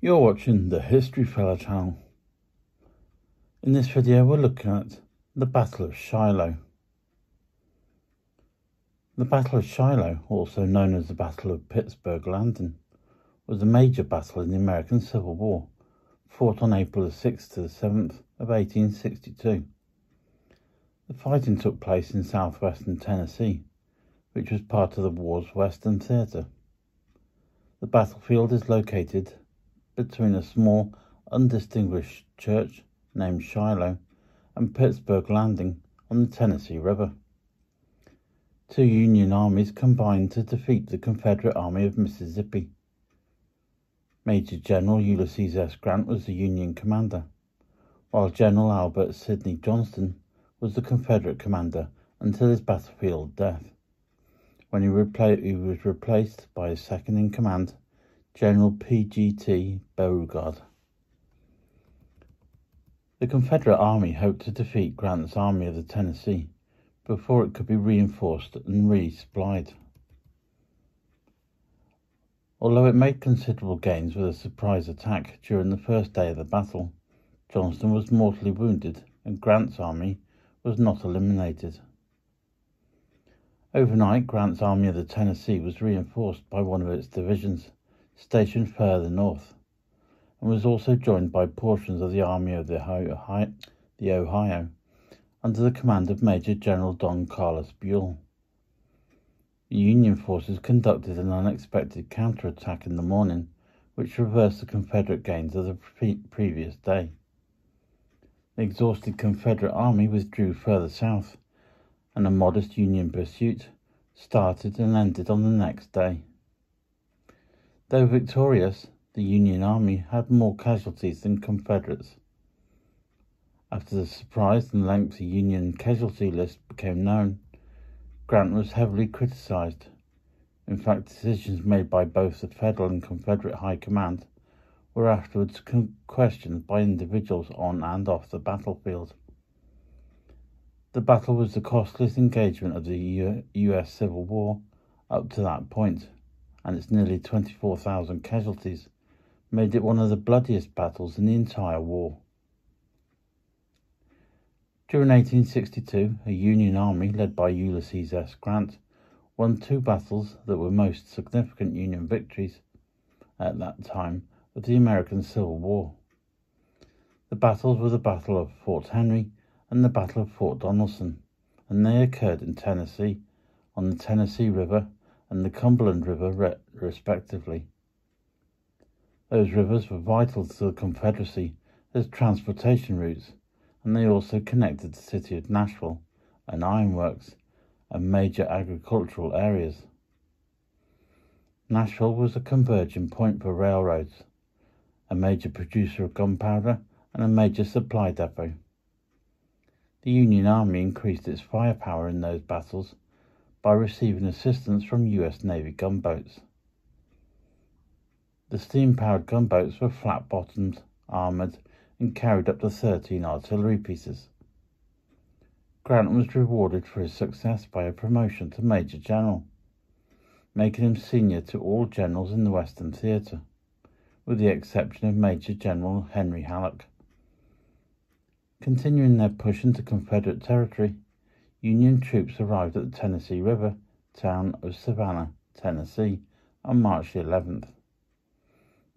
You're watching the History Fella channel. In this video we're looking at the Battle of Shiloh. The Battle of Shiloh, also known as the Battle of Pittsburgh Landing, was a major battle in the American Civil War, fought on April the 6th to the 7th of 1862. The fighting took place in southwestern Tennessee, which was part of the war's western theatre. The battlefield is located between a small, undistinguished church named Shiloh and Pittsburgh Landing on the Tennessee River. Two Union armies combined to defeat the Confederate Army of Mississippi. Major General Ulysses S. Grant was the Union commander, while General Albert Sidney Johnston was the Confederate commander until his battlefield death, when he was replaced by his second-in-command, General P.G.T. Beauregard. The Confederate Army hoped to defeat Grant's Army of the Tennessee before it could be reinforced and resupplied. Although it made considerable gains with a surprise attack during the first day of the battle, Johnston was mortally wounded and Grant's army was not eliminated. Overnight, Grant's Army of the Tennessee was reinforced by one of its divisions, stationed further north, and was also joined by portions of the Army of the Ohio, under the command of Major General Don Carlos Buell. The Union forces conducted an unexpected counterattack in the morning, which reversed the Confederate gains of the previous day. The exhausted Confederate army withdrew further south, and a modest Union pursuit started and ended on the next day. Though victorious, the Union army had more casualties than Confederates. After the surprise and lengthy Union casualty list became known, Grant was heavily criticized. In fact, decisions made by both the Federal and Confederate High Command were afterwards questioned by individuals on and off the battlefield. The battle was the costliest engagement of the U.S. Civil War up to that point, and its nearly 24,000 casualties made it one of the bloodiest battles in the entire war. During 1862, a Union army led by Ulysses S. Grant won two battles that were most significant Union victories at that time of the American Civil War. The battles were the Battle of Fort Henry and the Battle of Fort Donelson, and they occurred in Tennessee, on the Tennessee River and the Cumberland River, respectively. Those rivers were vital to the Confederacy as transportation routes, and they also connected the city of Nashville and ironworks and major agricultural areas. Nashville was a converging point for railroads, a major producer of gunpowder, and a major supply depot. The Union Army increased its firepower in those battles by receiving assistance from U.S. Navy gunboats. The steam-powered gunboats were flat-bottomed, armoured, and carried up to 13 artillery pieces. Grant was rewarded for his success by a promotion to Major General, making him senior to all generals in the Western Theatre, with the exception of Major General Henry Halleck. Continuing their push into Confederate territory, Union troops arrived at the Tennessee River town of Savannah, Tennessee, on March 11th.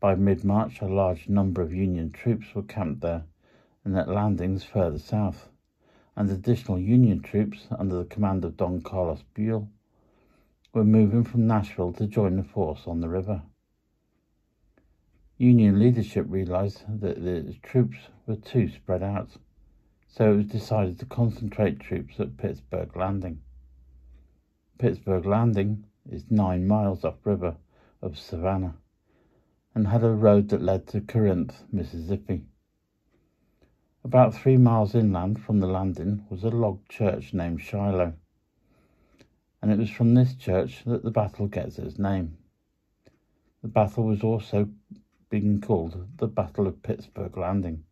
By mid-March, a large number of Union troops were camped there and at landings further south, and additional Union troops under the command of Don Carlos Buell were moving from Nashville to join the force on the river. Union leadership realized that the troops were too spread out, so it was decided to concentrate troops at Pittsburgh Landing. Pittsburgh Landing is 9 miles upriver of Savannah and had a road that led to Corinth, Mississippi. About 3 miles inland from the landing was a log church named Shiloh, and it was from this church that the battle gets its name. The battle was also being called the Battle of Pittsburgh Landing.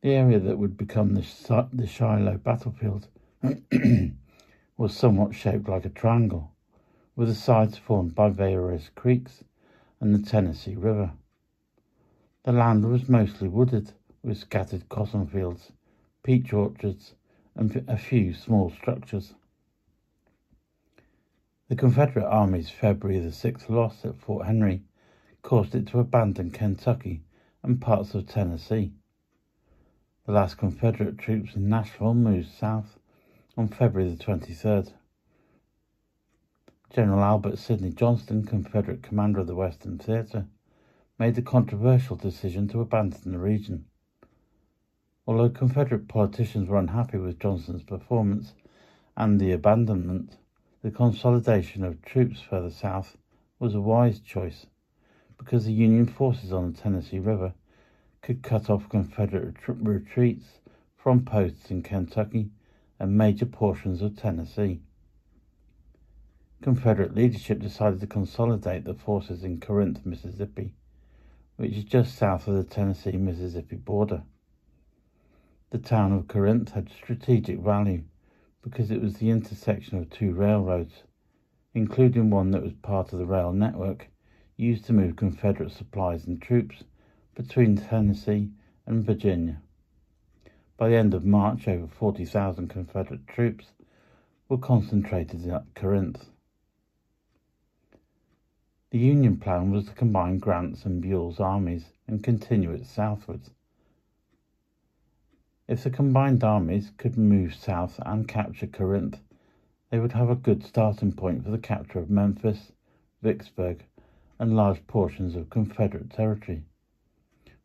The area that would become the Shiloh battlefield was somewhat shaped like a triangle, with the sides formed by various creeks and the Tennessee River. The land was mostly wooded, with scattered cotton fields, peach orchards, and a few small structures. The Confederate Army's February the 6th loss at Fort Henry caused it to abandon Kentucky and parts of Tennessee. The last Confederate troops in Nashville moved south on February the 23rd. General Albert Sidney Johnston, Confederate commander of the Western Theater, made the controversial decision to abandon the region. Although Confederate politicians were unhappy with Johnston's performance and the abandonment, the consolidation of troops further south was a wise choice, because the Union forces on the Tennessee River could cut off Confederate retreats from posts in Kentucky and major portions of Tennessee. Confederate leadership decided to consolidate the forces in Corinth, Mississippi, which is just south of the Tennessee-Mississippi border. The town of Corinth had strategic value because it was the intersection of two railroads, including one that was part of the rail network used to move Confederate supplies and troops between Tennessee and Virginia. By the end of March, over 40,000 Confederate troops were concentrated at Corinth. The Union plan was to combine Grant's and Buell's armies and continue it southwards. If the combined armies could move south and capture Corinth, they would have a good starting point for the capture of Memphis, Vicksburg, and large portions of Confederate territory,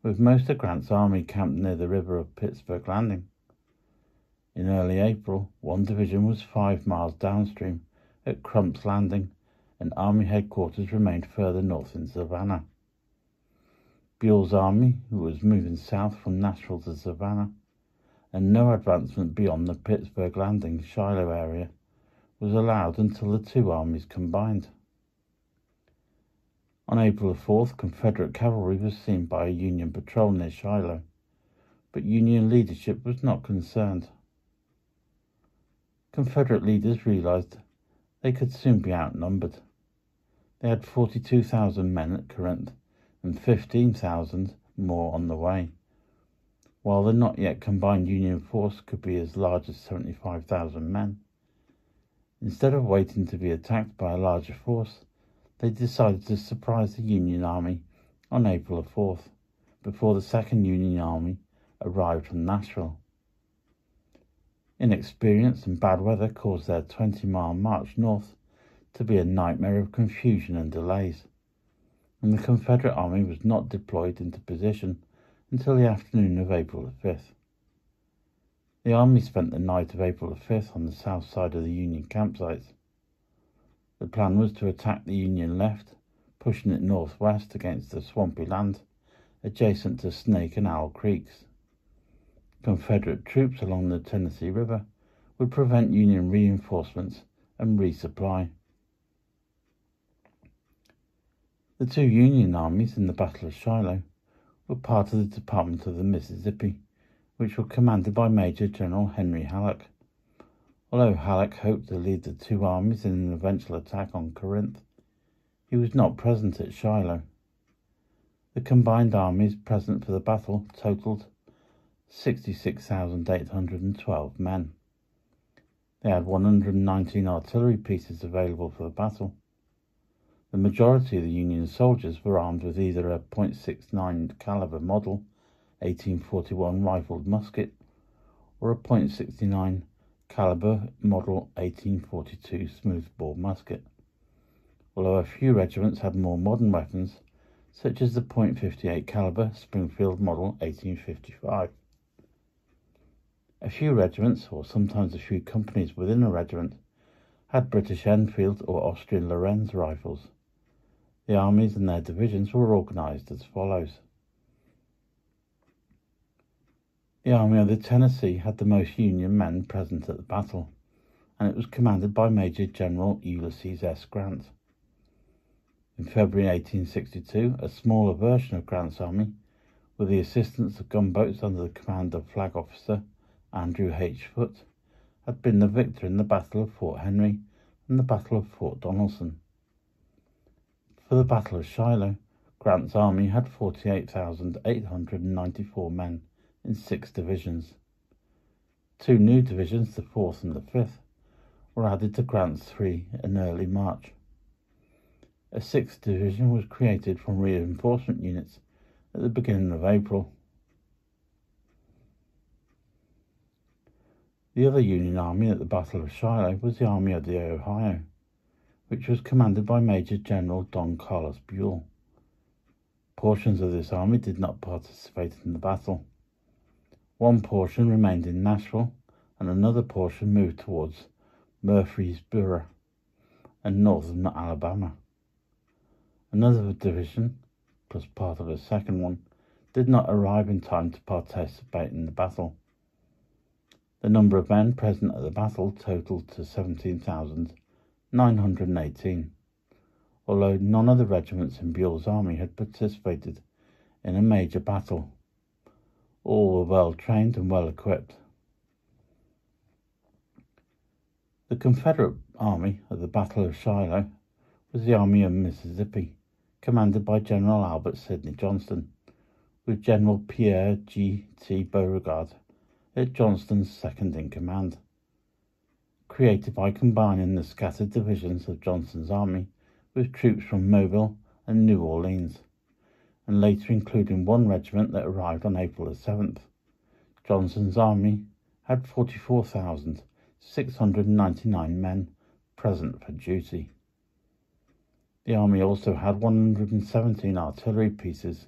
with most of Grant's army camped near the river of Pittsburgh Landing. In early April, one division was 5 miles downstream at Crump's Landing, and Army headquarters remained further north in Savannah. Buell's army, who was moving south from Nashville to Savannah, and no advancement beyond the Pittsburgh Landing, Shiloh area, was allowed until the two armies combined. On April the 4th, Confederate cavalry was seen by a Union patrol near Shiloh, but Union leadership was not concerned. Confederate leaders realized they could soon be outnumbered. They had 42,000 men at Corinth and 15,000 more on the way, while the not yet combined Union force could be as large as 75,000 men. Instead of waiting to be attacked by a larger force, they decided to surprise the Union Army on April the 4th, before the 2nd Union Army arrived from Nashville. Inexperience and bad weather caused their 20-mile march north to be a nightmare of confusion and delays, and the Confederate Army was not deployed into position until the afternoon of April the 5th. The Army spent the night of April the 5th on the south side of the Union campsites. The plan was to attack the Union left, pushing it northwest against the swampy land adjacent to Snake and Owl Creeks. Confederate troops along the Tennessee River would prevent Union reinforcements and resupply. The two Union armies in the Battle of Shiloh were part of the Department of the Mississippi, which were commanded by Major General Henry Halleck. Although Halleck hoped to lead the two armies in an eventual attack on Corinth, he was not present at Shiloh. The combined armies present for the battle totaled 66,812 men. They had 119 artillery pieces available for the battle. The majority of the Union soldiers were armed with either a .69 caliber model 1841 rifled musket or a .69 caliber model 1842 smoothbore musket, although a few regiments had more modern weapons, such as the .58 caliber Springfield model 1855. A few regiments, or sometimes a few companies within a regiment, had British Enfield or Austrian Lorenz rifles. The armies and their divisions were organized as follows. The Army of the Tennessee had the most Union men present at the battle, and it was commanded by Major General Ulysses S. Grant. In February 1862, a smaller version of Grant's army, with the assistance of gunboats under the command of Flag Officer Andrew H. Foote, had been the victor in the Battle of Fort Henry and the Battle of Fort Donelson. For the Battle of Shiloh, Grant's army had 48,894 men in 6 divisions. 2 new divisions, the 4th and the 5th, were added to Grant's 3 in early March. A 6th division was created from reinforcement units at the beginning of April. The other Union army at the Battle of Shiloh was the Army of the Ohio, which was commanded by Major General Don Carlos Buell. Portions of this army did not participate in the battle. One portion remained in Nashville, and another portion moved towards Murfreesboro and northern Alabama. Another division, plus part of a second one, did not arrive in time to participate in the battle. The number of men present at the battle totaled to 17,918, although none of the regiments in Buell's army had participated in a major battle. All were well trained and well equipped. The Confederate army at the Battle of Shiloh was the Army of Mississippi, commanded by General Albert Sidney Johnston, with General Pierre G. T. Beauregard at Johnston's second in command. Created by combining the scattered divisions of Johnston's army with troops from Mobile and New Orleans, and later including one regiment that arrived on April the 7th, Johnston's army had 44,699 men present for duty. The army also had 117 artillery pieces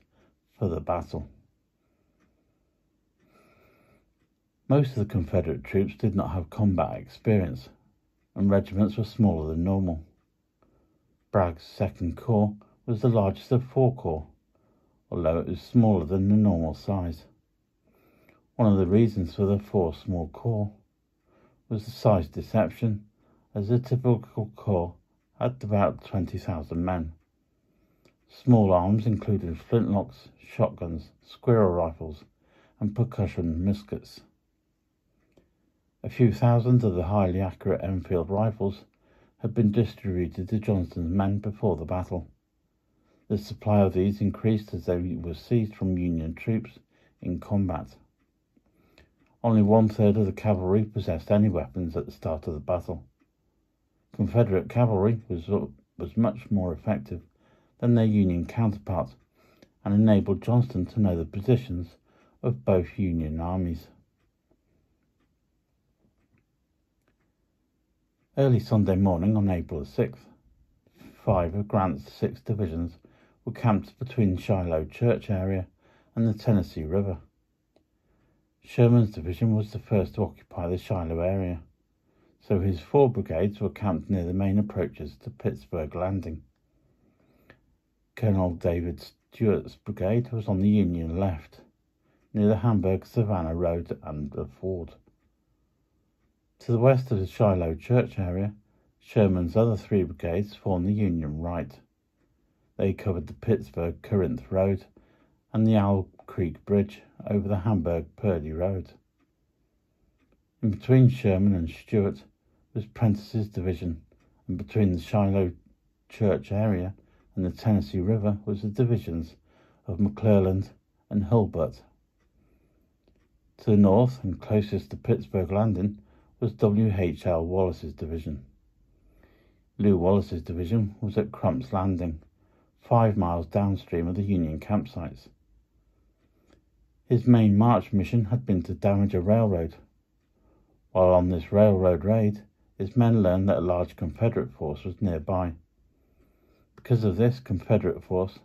for the battle. Most of the Confederate troops did not have combat experience, and regiments were smaller than normal. Bragg's 2nd Corps was the largest of 4 corps, although it was smaller than the normal size. One of the reasons for the 4 small corps was the size deception, as the typical corps had about 20,000 men. Small arms included flintlocks, shotguns, squirrel rifles, and percussion muskets. A few thousand of the highly accurate Enfield rifles had been distributed to Johnston's men before the battle. The supply of these increased as they were seized from Union troops in combat. Only 1/3 of the cavalry possessed any weapons at the start of the battle. Confederate cavalry was much more effective than their Union counterpart and enabled Johnston to know the positions of both Union armies. Early Sunday morning on April 6th, 5 of Grant's 6 divisions were camped between Shiloh Church area and the Tennessee River. Sherman's division was the first to occupy the Shiloh area, so his 4 brigades were camped near the main approaches to Pittsburgh Landing. Colonel David Stewart's brigade was on the Union left, near the Hamburg-Savannah Road and the ford. To the west of the Shiloh Church area, Sherman's other 3 brigades formed the Union right. They covered the Pittsburgh-Corinth Road and the Owl Creek Bridge over the Hamburg-Purdy Road. In between Sherman and Stuart was Prentice's division, and between the Shiloh Church area and the Tennessee River was the divisions of McClellan and Hulbert. To the north and closest to Pittsburgh Landing was W.H.L. Wallace's division. Lew Wallace's division was at Crump's Landing, 5 miles downstream of the Union campsites. His main march mission had been to damage a railroad. While on this railroad raid, his men learned that a large Confederate force was nearby. Because of this Confederate force,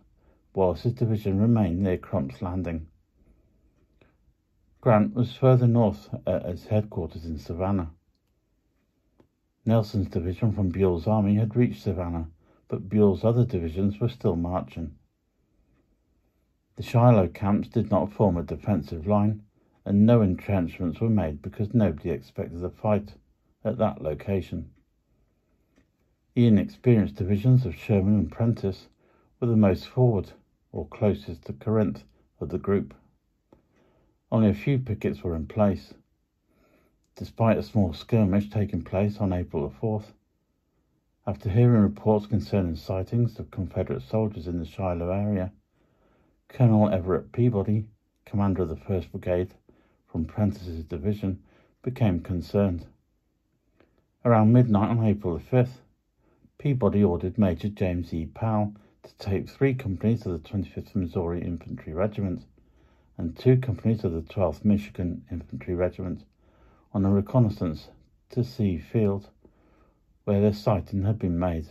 Wallace's division remained near Crump's Landing. Grant was further north at his headquarters in Savannah. Nelson's division from Buell's army had reached Savannah, but Buell's other divisions were still marching. The Shiloh camps did not form a defensive line, and no entrenchments were made because nobody expected a fight at that location. The inexperienced divisions of Sherman and Prentice were the most forward, or closest to Corinth, of the group. Only a few pickets were in place. Despite a small skirmish taking place on April the 4th, After hearing reports concerning sightings of Confederate soldiers in the Shiloh area, Colonel Everett Peabody, commander of the 1st Brigade from Prentice's division, became concerned. Around midnight on April the 5th, Peabody ordered Major James E. Powell to take 3 companies of the 25th Missouri Infantry Regiment and 2 companies of the 12th Michigan Infantry Regiment on a reconnaissance to See Field, where their sighting had been made.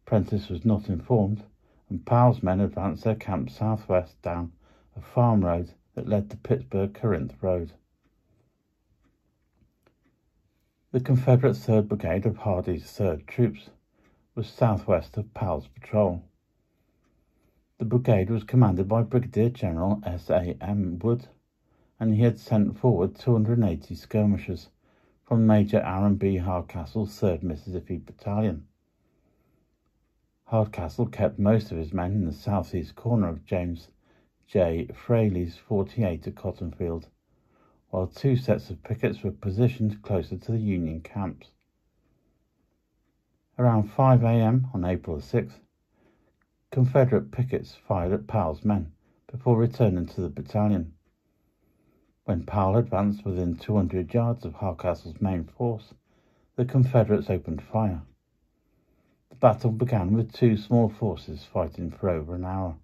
Prentice was not informed, and Powell's men advanced their camp southwest down a farm road that led to Pittsburgh-Corinth Road. The Confederate 3rd Brigade of Hardee's 3rd Troops was southwest of Powell's patrol. The brigade was commanded by Brigadier General S.A.M. Wood, and he had sent forward 280 skirmishers from Major Aaron B. Hardcastle's 3rd Mississippi Battalion. Hardcastle kept most of his men in the southeast corner of James J. Fraley's 48 at Cottonfield, while 2 sets of pickets were positioned closer to the Union camps. Around 5 a.m. on April 6th, Confederate pickets fired at Powell's men before returning to the battalion. When Powell advanced within 200 yards of Hardcastle's main force, the Confederates opened fire. The battle began with 2 small forces fighting for over an hour.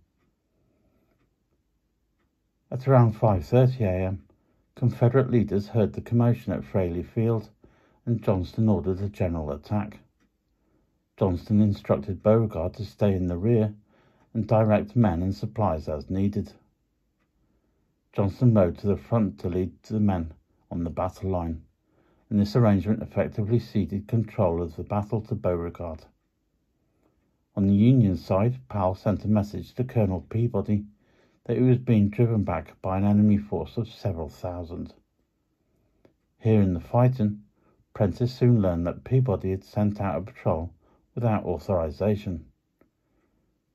At around 5:30 a.m., Confederate leaders heard the commotion at Fraley Field, and Johnston ordered a general attack. Johnston instructed Beauregard to stay in the rear and direct men and supplies as needed. Johnston rode to the front to lead the men on the battle line, and this arrangement effectively ceded control of the battle to Beauregard. On the Union side, Powell sent a message to Colonel Peabody that he was being driven back by an enemy force of several thousand. Hearing the fighting, Prentice soon learned that Peabody had sent out a patrol without authorization.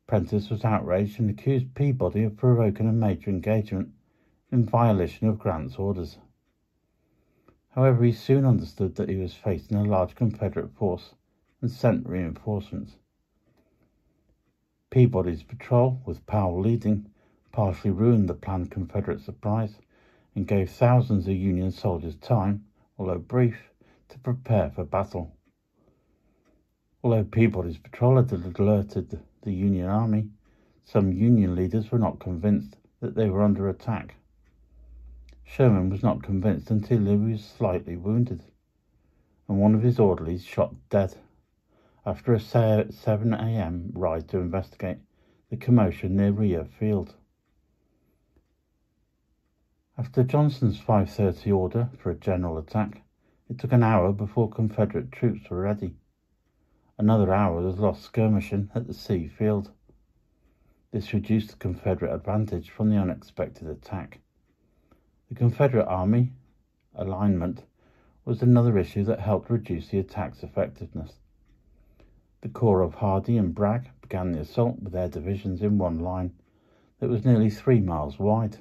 Prentice was outraged and accused Peabody of provoking a major engagement in violation of Grant's orders. However, he soon understood that he was facing a large Confederate force and sent reinforcements. Peabody's patrol, with Powell leading, partially ruined the planned Confederate surprise and gave thousands of Union soldiers time, although brief, to prepare for battle. Although Peabody's patrol had alerted the Union Army, some Union leaders were not convinced that they were under attack. Sherman was not convinced until he was slightly wounded, and one of his orderlies shot dead after a 7 a.m. ride to investigate the commotion near Rhea Field. After Johnston's 5:30 order for a general attack, it took an hour before Confederate troops were ready. Another hour was lost skirmishing at the See Field. This reduced the Confederate advantage from the unexpected attack. The Confederate Army alignment was another issue that helped reduce the attack's effectiveness. The corps of Hardee and Bragg began the assault with their divisions in one line that was nearly 3 miles wide.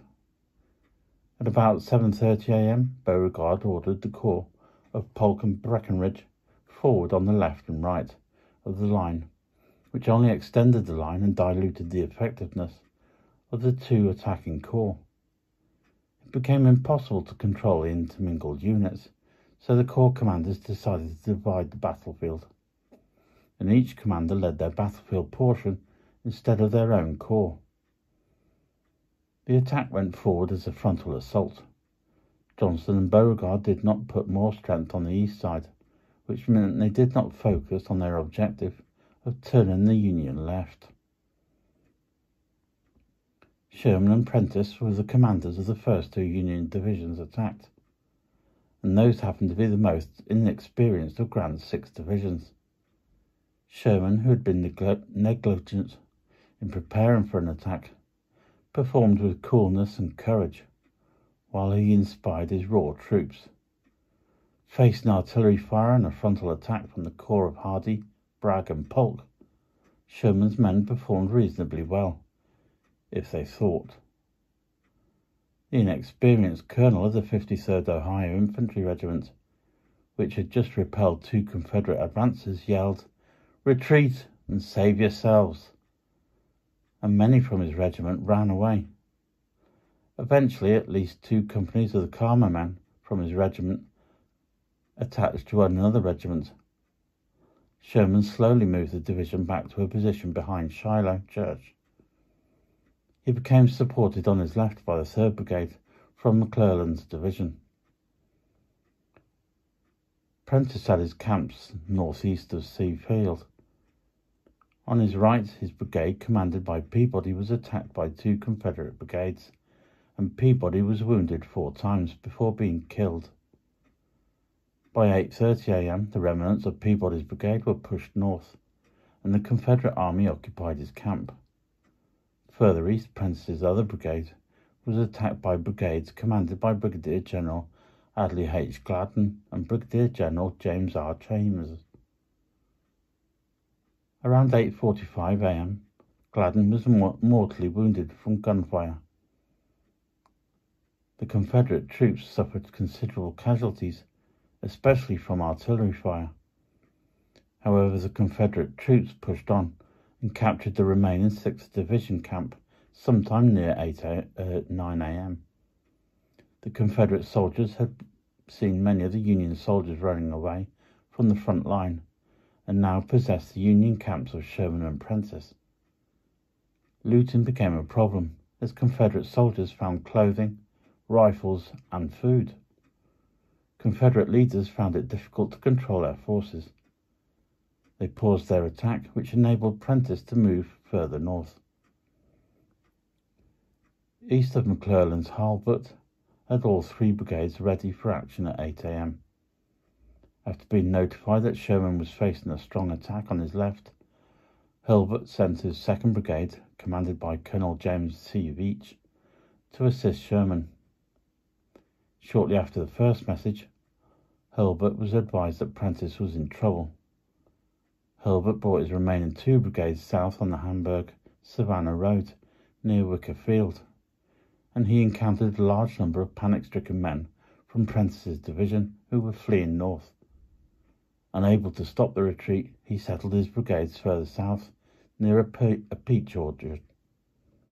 At about 7:30 a.m., Beauregard ordered the corps of Polk and Breckinridge forward on the left and right of the line, which only extended the line and diluted the effectiveness of the 2 attacking corps. It became impossible to control the intermingled units, so the corps commanders decided to divide the battlefield, and each commander led their battlefield portion instead of their own corps. The attack went forward as a frontal assault. Johnston and Beauregard did not put more strength on the east side, which meant they did not focus on their objective of turning the Union left. Sherman and Prentice were the commanders of the first 2 Union divisions attacked, and those happened to be the most inexperienced of Grant's 6 divisions. Sherman, who had been negligent in preparing for an attack, performed with coolness and courage, while he inspired his raw troops. Facing artillery fire and a frontal attack from the corps of Hardee, Bragg, and Polk, Sherman's men performed reasonably well, if they thought. The inexperienced colonel of the 53rd Ohio Infantry Regiment, which had just repelled 2 Confederate advances, yelled, "Retreat and save yourselves," and many from his regiment ran away. Eventually, at least 2 companies of the Karma men from his regiment attached to another regiment. Sherman slowly moved the division back to a position behind Shiloh Church. He became supported on his left by the 3rd Brigade from McClellan's division. Prentiss had his camps northeast of Sea Field. On his right, his brigade, commanded by Peabody, was attacked by 2 Confederate brigades, and Peabody was wounded 4 times before being killed. By 8:30 a.m., the remnants of Peabody's brigade were pushed north, and the Confederate army occupied his camp. Further east, Prentiss's other brigade was attacked by brigades commanded by Brigadier General Adlai H. Gladden and Brigadier General James R. Chambers. Around 8:45 a.m., Gladden was mortally wounded from gunfire. The Confederate troops suffered considerable casualties, especially from artillery fire. However, the Confederate troops pushed on and captured the remaining 6th Division camp sometime near 9 a.m. The Confederate soldiers had seen many of the Union soldiers running away from the front line and now possessed the Union camps of Sherman and Prentiss. Looting became a problem as Confederate soldiers found clothing, rifles, and food. Confederate leaders found it difficult to control their forces. They paused their attack, which enabled Prentiss to move further north. East of McClellan's, Hurlbut had all 3 brigades ready for action at 8 a.m. After being notified that Sherman was facing a strong attack on his left, Hurlbut sent his 2nd Brigade, commanded by Colonel James C. Veatch, to assist Sherman. Shortly after the first message, Hurlbut was advised that Prentiss was in trouble. Hurlbut brought his remaining 2 brigades south on the Hamburg-Savannah Road near Wicker Field, and he encountered a large number of panic-stricken men from Prentiss's division who were fleeing north. Unable to stop the retreat, he settled his brigades further south near a peach orchard.